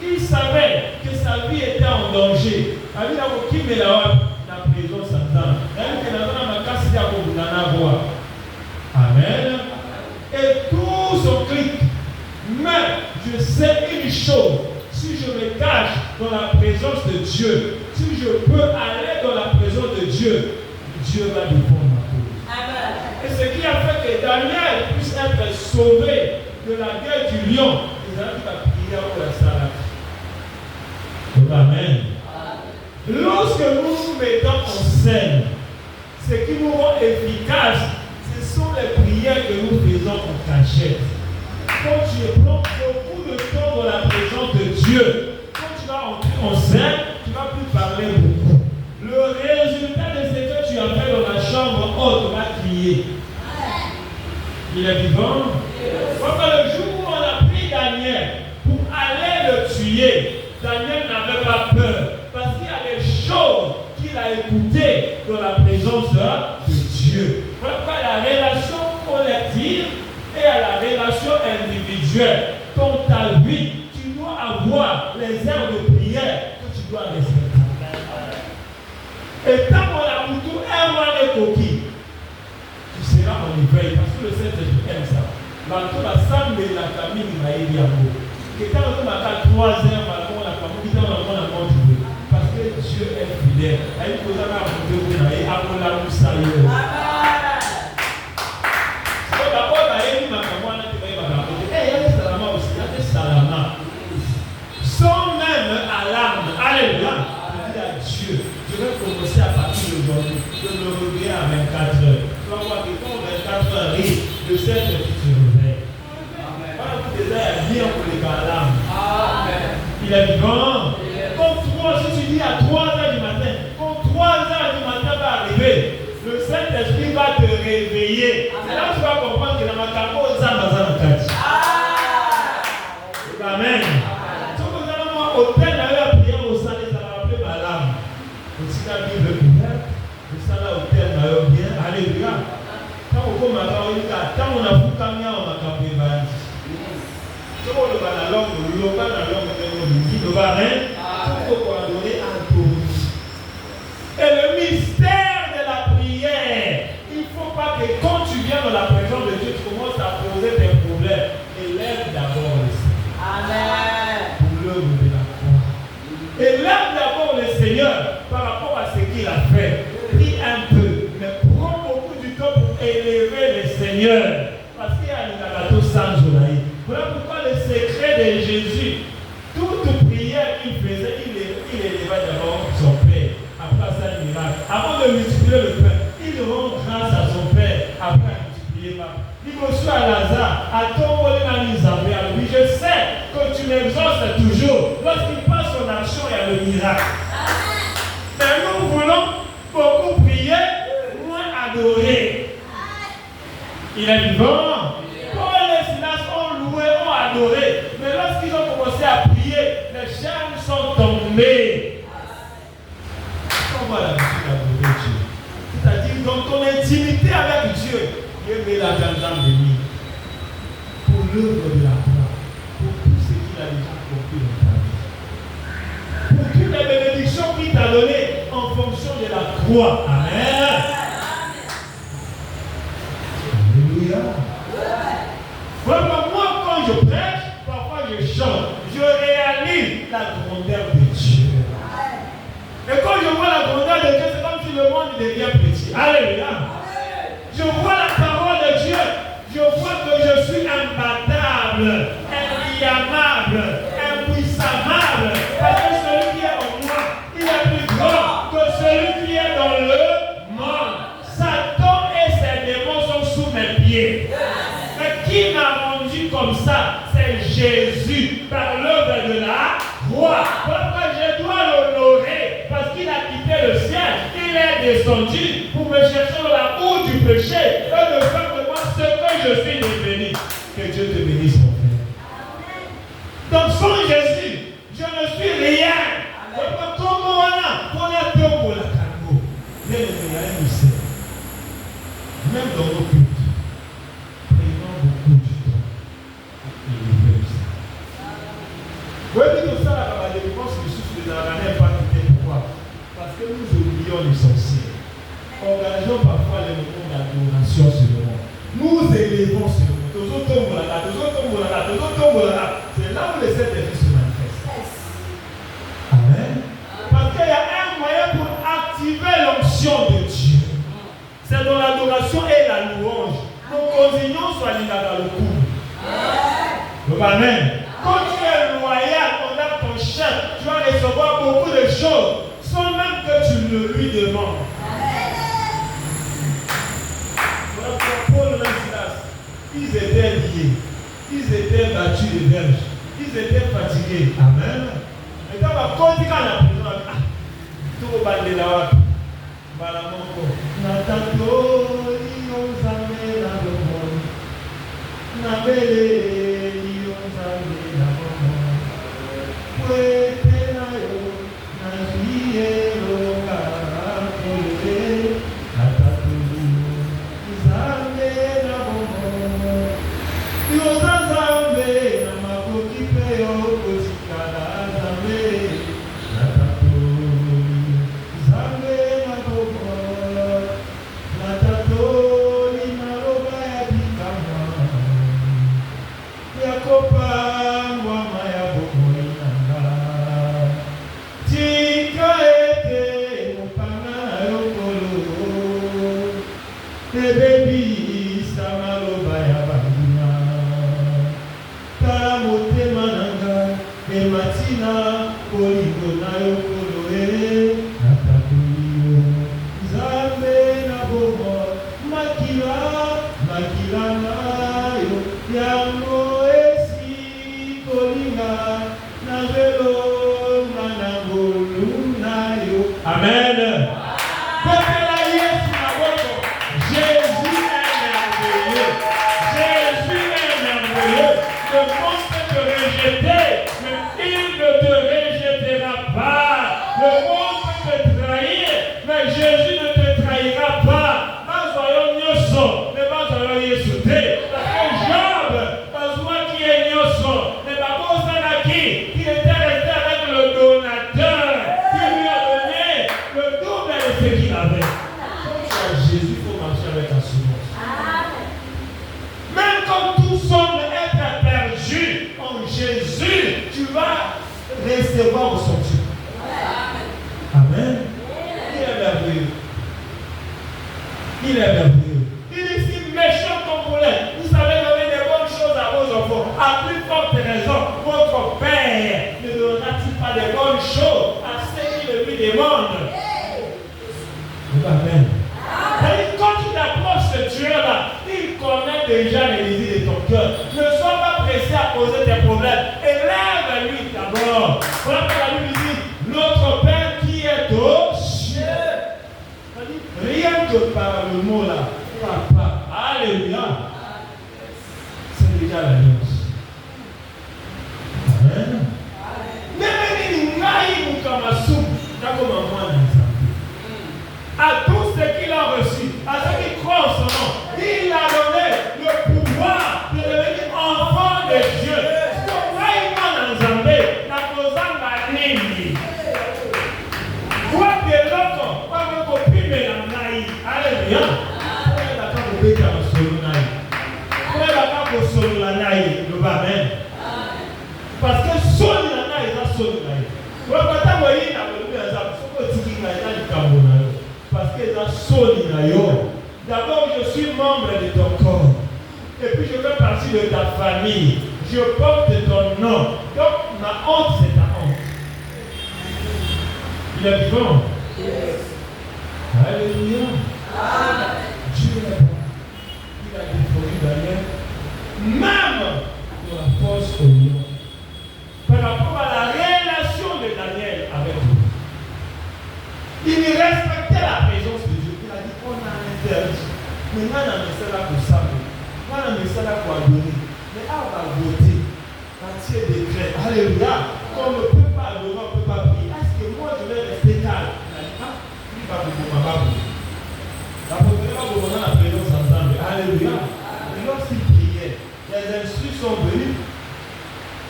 Il savait que sa vie était en danger. La présence Amen. Et tout son clic. Mais je sais une chose. Si je me cache dans la présence de Dieu, si je peux aller dans la présence de Dieu, Dieu va défendre ma cause. Amen. Et ce qui a fait que Daniel puisse être sauvé de la guerre du lion, il a prié pour la salade. Amen. Lorsque nous nous mettons en scène, ce qui nous rend efficaces, ce sont les prières que nous faisons en cachette. Quand tu prends beaucoup de temps dans la présence de Dieu, quand tu vas entrer en scène, tu ne vas plus parler beaucoup. Le résultat de ce que tu as fait dans la chambre haute va crier. Il est vivant. Parce que le jour où on a pris Daniel pour aller le tuer, Daniel n'avait pas peur. Parce qu'il y a des choses qu'il a écoutées dans la présence de Dieu. Pourquoi la relation collective spirituel, dans ta vie, tu dois avoir les heures de prière que tu dois respecter. Et tant qu'on a pour tout un mois de coquilles, tu seras en éveil parce que le Saint-Esprit aime ça. Maintenant, la salle de la famille va y aller à vous. Et quand on a 3 heures, la famille va la montrer. Parce que Dieu est fidèle. Elle pose à la route de l'année, à mon amour sérieux. C'est d'abord, il y a une maman qui va y avoir. Et il y a des salama aussi, il y a des salama. Sans même alarme. Alléluia. Je dis à Dieu, je vais commencer à partir d'aujourd'hui. Je me réveille à 24 heures. Tu vas voir que quand 24 heures arrive, le Saint-Esprit se réveille. Voilà, vous déjà bien pour les alarmes. Il est vivant. Si tu dis à 3 heures du matin, quand 3 heures du matin va arriver, le Saint-Esprit va te réveiller. C'est là que tu vas comprendre que dans ma carrière, ça va s'en Amen. Si vous avez un hôtel à la prière au salé, ça va rappeler ma lame. Aussi la Bible ouverte, le salé hôtel m'a bien. Alléluia. Quand on commence à dire, quand on a foutu un mien, on a capé bandi. Si on le va dans l'homme, le va dans l'homme, le va rien. Et le mystère de la prière, il ne faut pas que quand tu viens dans la présence de Dieu, tu commences à poser tes problèmes. Élève d'abord le Seigneur. Amen. Pour l'œuvre de la croix. Élève d'abord le Seigneur par rapport à ce qu'il a fait. Prie un peu, mais prends beaucoup du temps pour élever le Seigneur. Parce qu'il y a une gâteau sans journée. Voilà pourquoi le secret de Jésus, toute prière qu'il faisait, il élevait d'abord son Père. Après ça, il miracle. Avant de multiplier le pain, il rend grâce à son Père. Après, multiplier pas. Il reçoit à Lazare, à ton volet dans l'Isabelle. Oui, je sais que tu m'exauces toujours. Lorsqu'il passe son action, il y a le miracle. Mais nous voulons beaucoup prier, moins adorer. Il est vivant. Paul et Silas ont loué, ont adoré. Mais lorsqu'ils ont commencé à prier, les chaînes sont tombées. On va l'habitude d'adorer Dieu. C'est-à-dire dans ton intimité avec Dieu, Dieu met la grande de lui. Pour l'œuvre de la croix, pour tout ce qu'il a déjà accompli dans ta vie. Pour toutes les bénédictions qu'il t'a données en fonction de la croix. Amen. Alléluia. Vraiment, moi, quand je prêche, parfois je chante, je réalise la grandeur de Dieu. Et quand je vois la grandeur de Dieu, c'est comme si le monde devient petit. Alléluia. Je vois la parole de Dieu. Je vois que je suis imbattable, inviable, impuissable. Parce que celui qui est en moi, il est plus grand que celui qui est dans le monde. Satan et ses démons sont sous mes pieds. Mais qui m'a rendu comme ça? C'est Jésus, par l'œuvre de la croix. Pourquoi je dois l'honorer? Parce qu'il a quitté le ciel, il est descendu pour me chercher dans la boue du péché et de faire de moi ce que je suis devenu. Que Dieu te bénisse, mon frère. Donc sans Jésus, je ne suis rien. Comment on a peur pour la cargo. Bien aimé, il sait. Même dans nos cultes, prenons beaucoup du temps pour élever le Seigneur. Vous voyez tout ça, la délivrance du souffle de la n'est pas quittée. Pourquoi? Parce que nous oublions l'essentiel. Engageons parfois les moments d'adoration sur le monde. Nous élevons sur le monde. C'est là où les Saint-Esprit se manifestent. Amen. Parce qu'il y a un moyen pour activer l'onction de Dieu. C'est dans l'adoration et la louange. Nos consignons soient liés dans le cou. Amen. Quand tu es loyal envers ton chef, tu vas recevoir beaucoup de choses sans même que tu ne lui demandes. Voilà pourquoi Paul et Silas, ils étaient liés, ils étaient battus de verges, ils étaient fatigués. Amen. Et quand on a dit qu'à la prison, tout le monde est là. Balamonko. Natato, ils ont amené la demande. Nabele, ils ont amené la demande. Puete na yo, na jiero karakole. Natato, ils ont amené la demande. Ils ont amené Amen. Jésus est merveilleux. Jésus est merveilleux. Le monde peut te rejeter, mais il ne te rejettera pas. Le monde peut te trahir, mais Jésus ne te trahira pas. Parce que Job, parce qu'il est Nyoso, mais pas pour ça qui était resté avec le donateur qui lui a donné le double de ce qu'il avait. Quand tu as Jésus, il faut marcher avec assurance. Même quand tout semble être perdu en Jésus, tu vas recevoir au sanctuaire. Amen. Il est merveilleux. Il est merveilleux. Il est si méchant comme vous l'êtes. Vous savez donner des bonnes choses à vos enfants. À plus forte raison, votre Père ne donnera-t-il pas des bonnes choses à ceux qui le lui demandent? Amen. Quand tu approches ce Dieu-là, il connaît déjà les désirs de ton cœur. Ne sois pas pressé à poser tes problèmes. Élève-lui d'abord. Voilà que la Bible dit, notre Père qui est aux cieux. Rien que par le mot là, papa, alléluia, c'est déjà l'alliance. Amen. À tous ceux qu'il a reçus, à ceux qui croient en son nom, il a donné le pouvoir de devenir enfant de Dieu. Amen. Parce que seul il a seul parce que dans seul d'abord je suis membre de ton corps et puis je fais partie de ta famille, je porte ton nom, donc ma honte c'est ta honte. Il est vivant. Yes. Alléluia. Amen. Dieu est bon. Il a défendu Daniel même de la force au lion par rapport à la relation de Daniel avec lui. Il respectait la présence de Dieu. Il a dit on a interdit. Mais on a mis ça là pour savoir. On a mis ça là pour adorer. Mais on va voter. Entier décret. Alléluia. On ne peut pas adorer, on ne peut pas prier. Est-ce que moi je vais rester calme? Il a dit il va vous demander. La première fois que vous avez la présence ensemble. Alléluia. Et lorsqu'il priait, les instruits sont venus.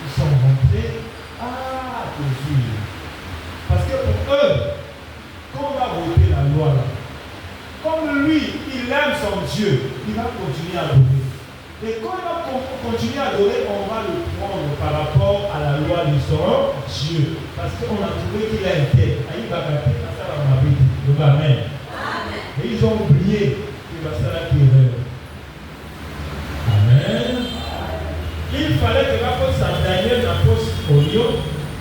Ils sont rentrés. Ah, Jésus. Parce que pour eux, quand on va voter la loi là, comme lui, il aime son Dieu, il va continuer à adorer. Et quand il va continuer à adorer, on va le prendre par rapport à la loi de son Dieu. Parce qu'on a trouvé qu'il a été. Amen. Et ils ont oublié que la salle qui est. Amen. Il fallait que la poste à Daniel, la poste au lion,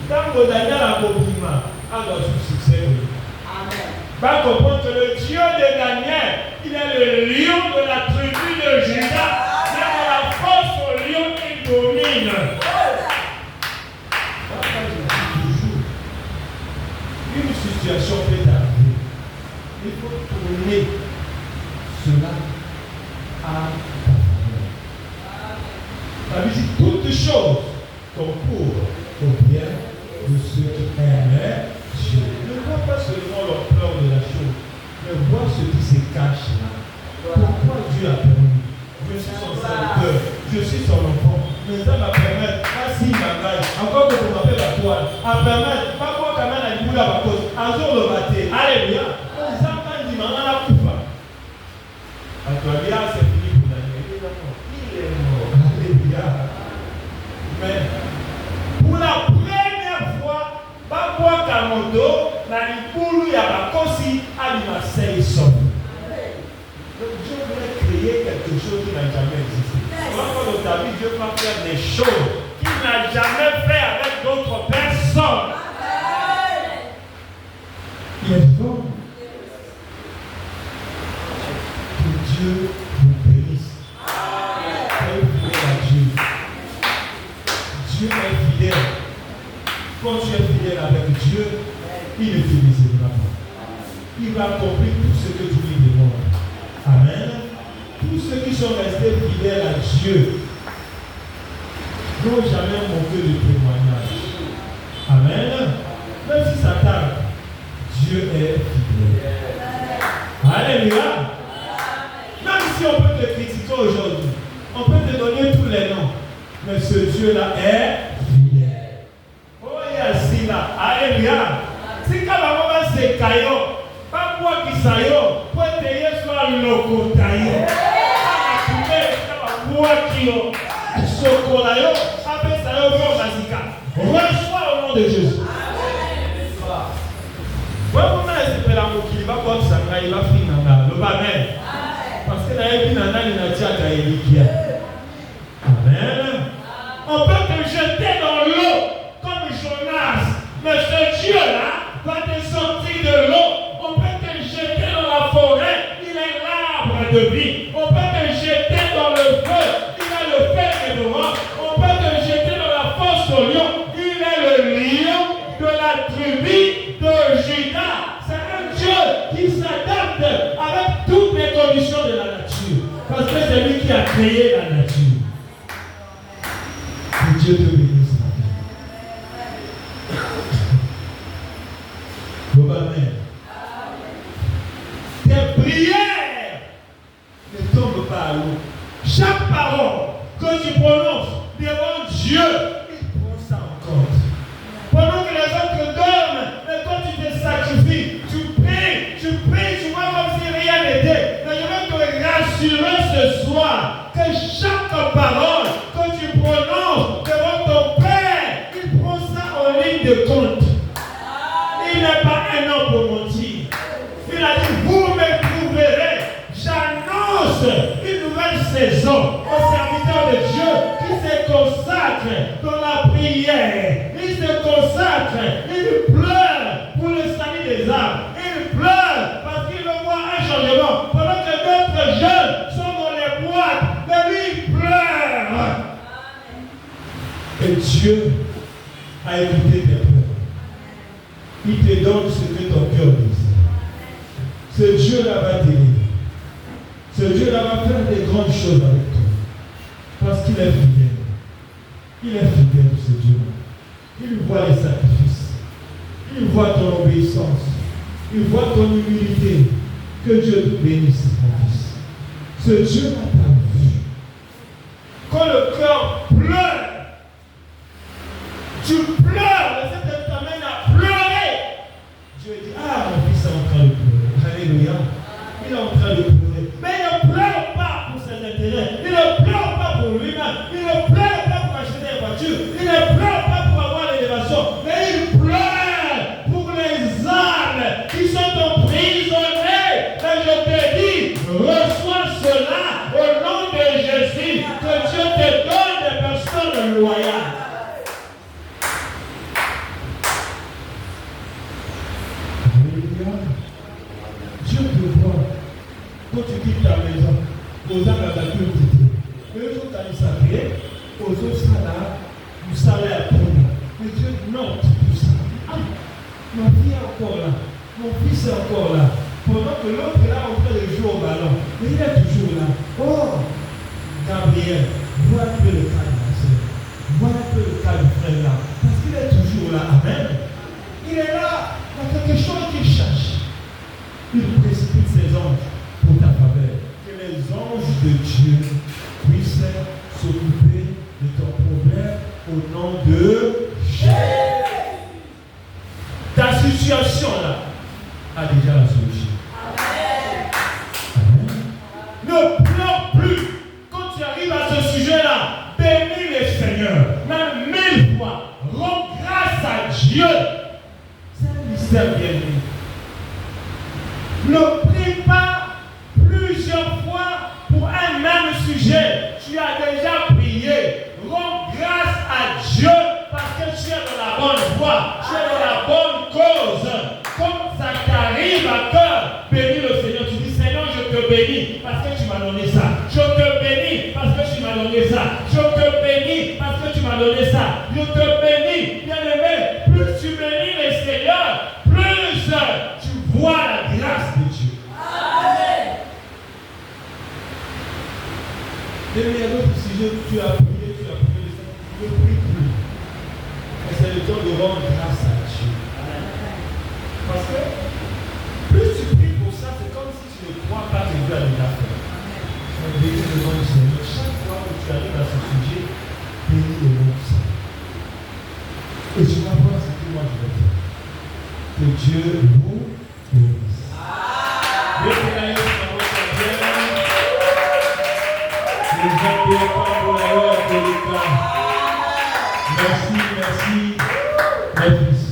quand Daniel a compris, alors son succès. Amen. Va comprendre que le Dieu de Daniel, il est le lion de la tribu de Juda. Même la force au lion, il domine. Une situation peut arriver. Il faut tourner cela à ta faveur. La Bible dit toutes choses concourent au bien de ceux qui aiment Dieu. Ne vois pas seulement l'ampleur de la chose, mais vois ce qui se cache là. Pourquoi Dieu a permis? Je suis son serviteur, je suis son enfant. Mais ça m'a permis, si ma gagne, encore que vous m'appelez la toile, à permettre, pas quoi quand même à la cause, un jour le matin. Alléluia. Ça m'a dit, maman la coupe. Alléluia, c'est fini pour Daniel. Il est mort. Alléluia. Mais pour la première fois, pas quoi qu'à mon dos, la lipoule, il y a la cosi, à l'Imassei son. Donc Dieu voulait créer quelque chose qui n'a jamais existé. Quand dans ta vie, Dieu va faire des choses qu'il n'a jamais fait avec d'autres personnes. Il est bon que Dieu vous bénisse. Soyez fidèles à Dieu. Dieu est fidèle. Quand tu es fidèle avec Dieu, il ne te décevra pas. il va accomplir tout ce que tu lui demandes. Amen. Tous ceux qui sont restés fidèles à Dieu n'ont jamais manqué de témoignage. Amen. Même si ça tarde, Dieu est fidèle. Alléluia. Même si on peut te critiquer aujourd'hui, on peut te donner tous les noms, mais ce Dieu-là est fidèle. Oh, il est assis là. Alléluia. Si quand maman va se caillot, pas moi qui saillot, pour te dire soit loco taillot. Moi qui ont chocolat, après ça, on va au reçois au nom de Jésus. Comment est-ce que la moquille va voir ça, il va finir le Amen. Parce que la vie n'a pas de Amen. On peut te jeter dans l'eau comme Jonas, mais ce Dieu-là va te sortir de l'eau. On peut te jeter dans la forêt, il est l'arbre de vie. On peut te jeter dans le feu, il a le fer dévorant. On peut te jeter dans la fosse au lion, il est le lion de la tribu de Juda. C'est un Dieu qui s'adapte avec toutes les conditions de la nature. Parce que c'est lui qui a créé la nature. Que Dieu te bénisse. Amen. Tes prières ne tombent pas à l'eau. Chaque parole que tu prononces devant Dieu, il prend ça en compte. Pendant que les autres dorment, mais quand tu te sacrifies, tu pries, tu vois comme si rien n'était. Mais je veux te rassurer ce soir que chaque parole que tu prononces devant ton Père, il prend ça en ligne de compte. Il n'est pas un homme pour mentir. Il a dit, vous me trouverez. J'annonce une nouvelle saison aux serviteurs de Dieu qui se consacrent dans la prière. Il se consacre, il pleure pour le salut des âmes. Il pleure parce qu'il veut voir un changement. Pendant que d'autres jeunes sont dans les boîtes, mais lui il pleure. Et Dieu a écouté tes pleurs. Il te donne ce que ton cœur désire. Ce Dieu-là va t'aider. Ce Dieu-là va faire des grandes choses avec toi. Parce qu'il est fidèle. Il est fidèle, ce Dieu-là. Il voit les sacrifices. Il voit ton obéissance. Il voit ton humilité. Que Dieu te bénisse, mon fils. Ce Dieu-là t'a vu. Quand le cœur pleure, tu pleures, mais ça t'amène à pleurer. Dieu dit, ah, mon fils est en train de pleurer. Alléluia. Il est en train de pleurer. Mais il ne pleure pas pour ses intérêts. Il ne pleure pas pour lui-même. Il ne pleure pas pour acheter une voiture. Il ne pleure pas pour avoir l'élévation. Mais il pleure pour les âmes qui sont emprisonnées. Et je te dis, reçois cela au nom de Jésus. Que Dieu te donne des personnes loyales. Dieu te voit quand tu quittes ta maison, aux âmes à la culture. Eux sont allés sacrés, aux autres salades, vous savez à prendre. Mais Dieu note tout ça. Ah, ma fille est encore là, mon fils est encore là. Pendant que l'autre est là en train de jouer au ballon, mais il est toujours là. Oh, Gabriel, vois un peu le cas de ma soeur, vois un peu le cas du frère là, parce qu'il est toujours là. Amen. Il est là, il y a quelque chose qui cherche. Il précipite ses anges pour ta faveur. Que les anges de Dieu puissent s'occuper de ton problème au nom de Jésus. Ta situation là a déjà la solution. Amen. Ne pleure plus quand tu arrives à ce sujet-là. Bénis le Seigneur, même 1000 fois. Rends grâce à Dieu. C'est un mystère bien-aimé. Ne prie pas plusieurs fois pour un même sujet. Tu as déjà prié. Rends grâce à Dieu parce que tu es dans la bonne voie. Tu es dans la bonne cause. Comme ça t'arrive à cœur, bénis le Seigneur. Tu dis, Seigneur, je te bénis parce que tu m'as donné ça. Je te bénis parce que tu m'as donné ça. Je te bénis parce que tu m'as donné ça. Je te bénis, bien aimé. Plus tu bénis le Seigneur, plus tu vois la grâce Il y a d'autres sujets où tu as prié, ne prie plus. Et c'est le temps de rendre grâce à Dieu. Parce que plus tu pries pour ça, c'est comme si tu ne crois pas que Dieu a déjà fait. On bénit le nom du Seigneur. Chaque fois que tu arrives à ce sujet, bénis le nom du Seigneur. Et tu vas voir ce que moi je vais faire. Que Dieu vous bénisse. Dieu te la laisse dans votre bien. Les gens qui ont pas pour la loi de l'État. Merci, merci. Merci.